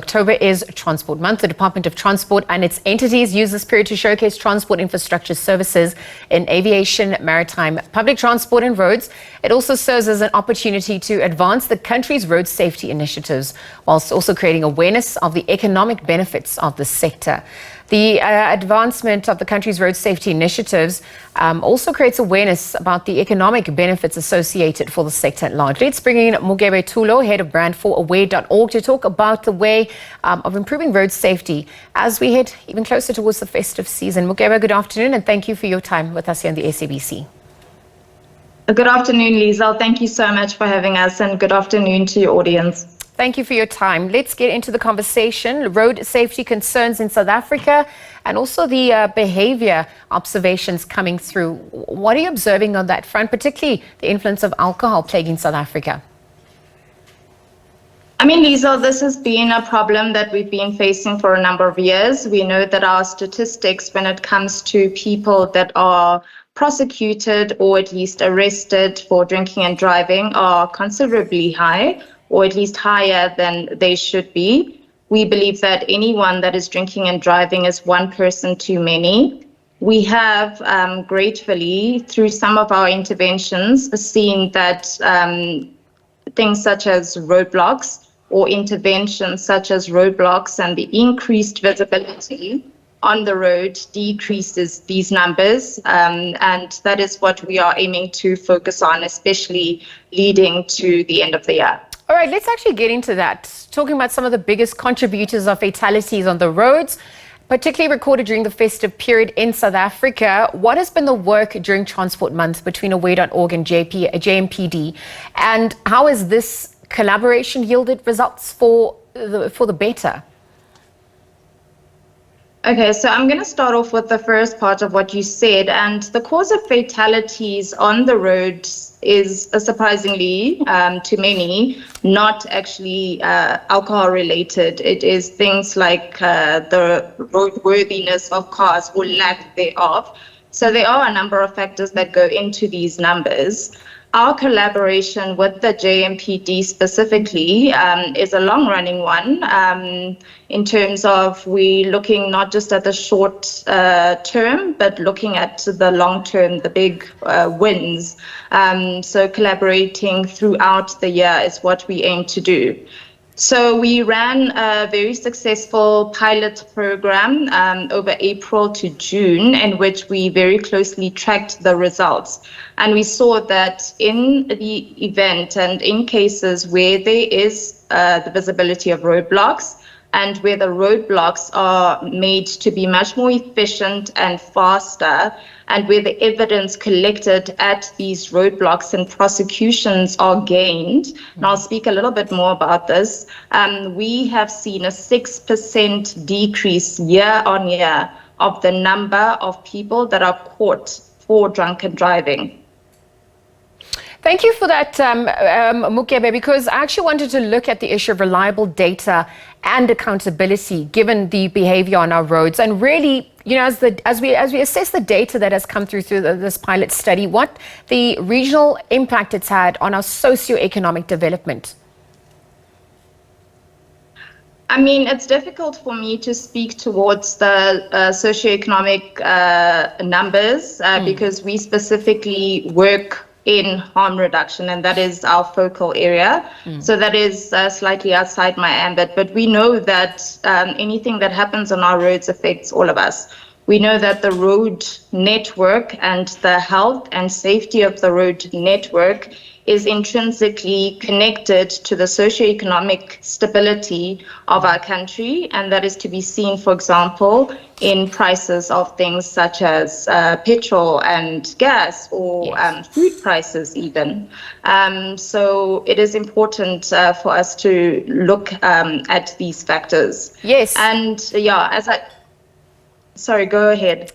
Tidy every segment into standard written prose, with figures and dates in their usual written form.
October is Transport Month. The Department of Transport and its entities use this period to showcase transport infrastructure services in aviation, maritime, public transport and roads. It also serves as an opportunity to advance the country's road safety initiatives, whilst also creating awareness of the economic benefits of the sector. The advancement of the country's road safety initiatives also creates awareness about the economic benefits associated for the sector at large. Let's bring in Mokebe Thulo, head of brand for aware.org, to talk about the way of improving road safety as we head even closer towards the festive season. Mokebe, good afternoon, and thank you for your time with us here on the SABC. Good afternoon, Liesel. Thank you so much for having us, and good afternoon to your audience. Thank you for your time. Let's get into the conversation. Road safety concerns in South Africa and also the behavior observations coming through. What are you observing on that front, particularly the influence of alcohol plaguing South Africa? I mean, Liesel, this has been a problem that we've been facing for a number of years. We know that our statistics when it comes to people that are prosecuted or at least arrested for drinking and driving are considerably high, or at least higher than they should be. We believe that anyone that is drinking and driving is one person too many. We have gratefully, through some of our interventions, seen that things such as roadblocks or interventions such as roadblocks and the increased visibility on the road decreases these numbers, and that is what we are aiming to focus on, especially leading to the end of the year. All right, let's actually get into that. Talking about some of the biggest contributors of fatalities on the roads, particularly recorded during the festive period in South Africa. What has been the work during Transport Month between aware.org and JMPD? And how has this collaboration yielded results for the better? Okay, so I'm going to start off with the first part of what you said, and the cause of fatalities on the road is surprisingly, to many, not actually alcohol related. It is things like the roadworthiness of cars or lack thereof. So there are a number of factors that go into these numbers. Our collaboration with the JMPD specifically is a long-running one in terms of we looking not just at the short term, but looking at the long term, the big wins. So collaborating throughout the year is what we aim to do. So we ran a very successful pilot program over April to June, in which we very closely tracked the results. And we saw that in the event and in cases where there is the visibility of roadblocks, and where the roadblocks are made to be much more efficient and faster, and where the evidence collected at these roadblocks and prosecutions are gained, and I'll speak a little bit more about this, we have seen a 6% decrease year on year of the number of people that are caught for drunken driving. Thank you for that, Mokebe, because I actually wanted to look at the issue of reliable data and accountability given the behavior on our roads. And really, you know, as we assess the data that has come through this pilot study, what the regional impact it's had on our socioeconomic development. I mean, it's difficult for me to speak towards the socioeconomic numbers because we specifically work in harm reduction, and that is our focal area. So that is slightly outside my ambit, but we know that anything that happens on our roads affects all of us. We know that the road network and the health and safety of the road network is intrinsically connected to the socioeconomic stability of our country, and that is to be seen, for example, in prices of things such as petrol and gas, or food prices even. So it is important for us to look at these factors. Yes. And sorry, go ahead.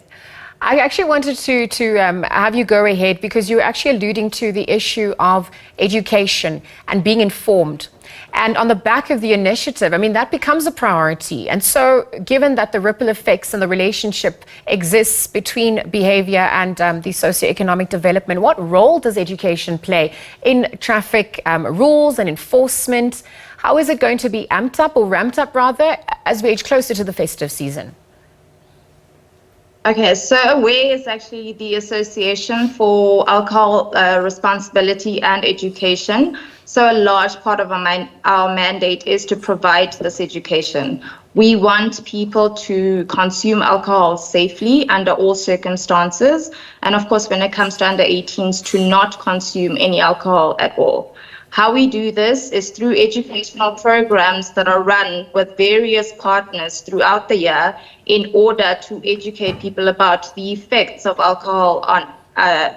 I actually wanted to have you go ahead because you're actually alluding to the issue of education and being informed. And on the back of the initiative, I mean, that becomes a priority. And so given that the ripple effects and the relationship exists between behavior and the socioeconomic development, what role does education play in traffic rules and enforcement? How is it going to be amped up or ramped up rather as we edge closer to the festive season? Okay, so AWARE is actually the Association for Alcohol Responsibility and Education. So a large part of our mandate is to provide this education. We want people to consume alcohol safely under all circumstances. And of course, when it comes to under 18s, to not consume any alcohol at all. How we do this is through educational programs that are run with various partners throughout the year in order to educate people about the effects of alcohol on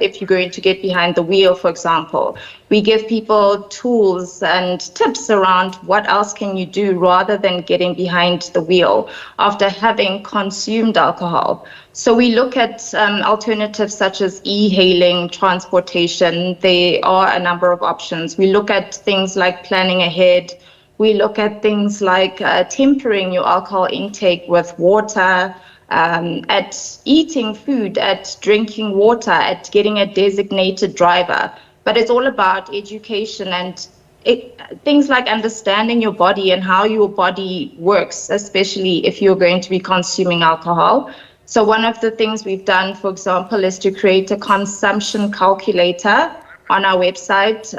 if you're going to get behind the wheel, for example. We give people tools and tips around what else can you do rather than getting behind the wheel after having consumed alcohol. So we look at alternatives such as e-hailing, transportation. There are a number of options. We look at things like planning ahead. We look at things like tempering your alcohol intake with water, at eating food, at drinking water, at getting a designated driver. But it's all about education and things like understanding your body and how your body works, especially if you're going to be consuming alcohol. So one of the things we've done, for example, is to create a consumption calculator on our website,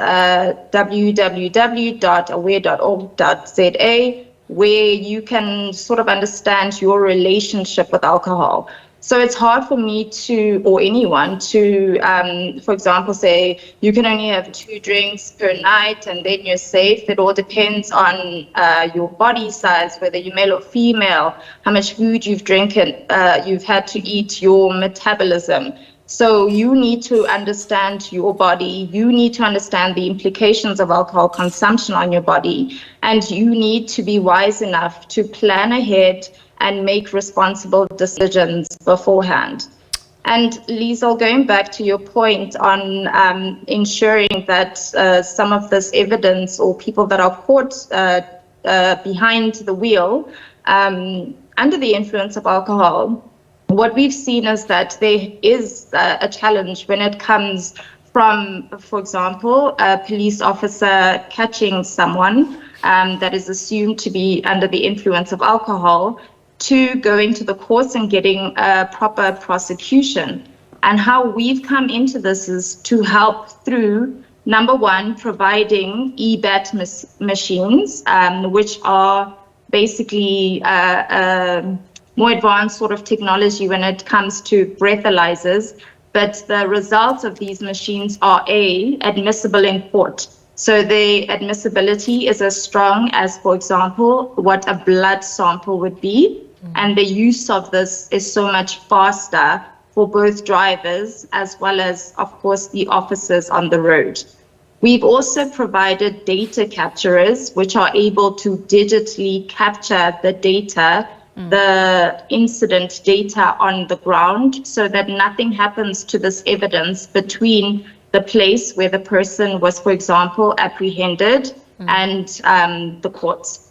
www.aware.org.za, where you can sort of understand your relationship with alcohol. So it's hard for me to, or anyone to, for example, say you can only have 2 drinks per night and then you're safe. It all depends on your body size, whether you're male or female, how much food you've had to eat, your metabolism. So you need to understand your body, you need to understand the implications of alcohol consumption on your body, and you need to be wise enough to plan ahead and make responsible decisions beforehand. And Liesl, going back to your point on ensuring that some of this evidence or people that are caught behind the wheel under the influence of alcohol, what we've seen is that there is a challenge when it comes from, for example, a police officer catching someone that is assumed to be under the influence of alcohol to going to the courts and getting a proper prosecution. And how we've come into this is to help through, number one, providing EBAT machines, which are basically more advanced sort of technology when it comes to breathalyzers, but the results of these machines are admissible in court. So the admissibility is as strong as, for example, what a blood sample would be. And the use of this is so much faster for both drivers as well as, of course, the officers on the road. We've also provided data capturers, which are able to digitally capture the data, the incident data on the ground, so that nothing happens to this evidence between the place where the person was, for example, apprehended and the courts.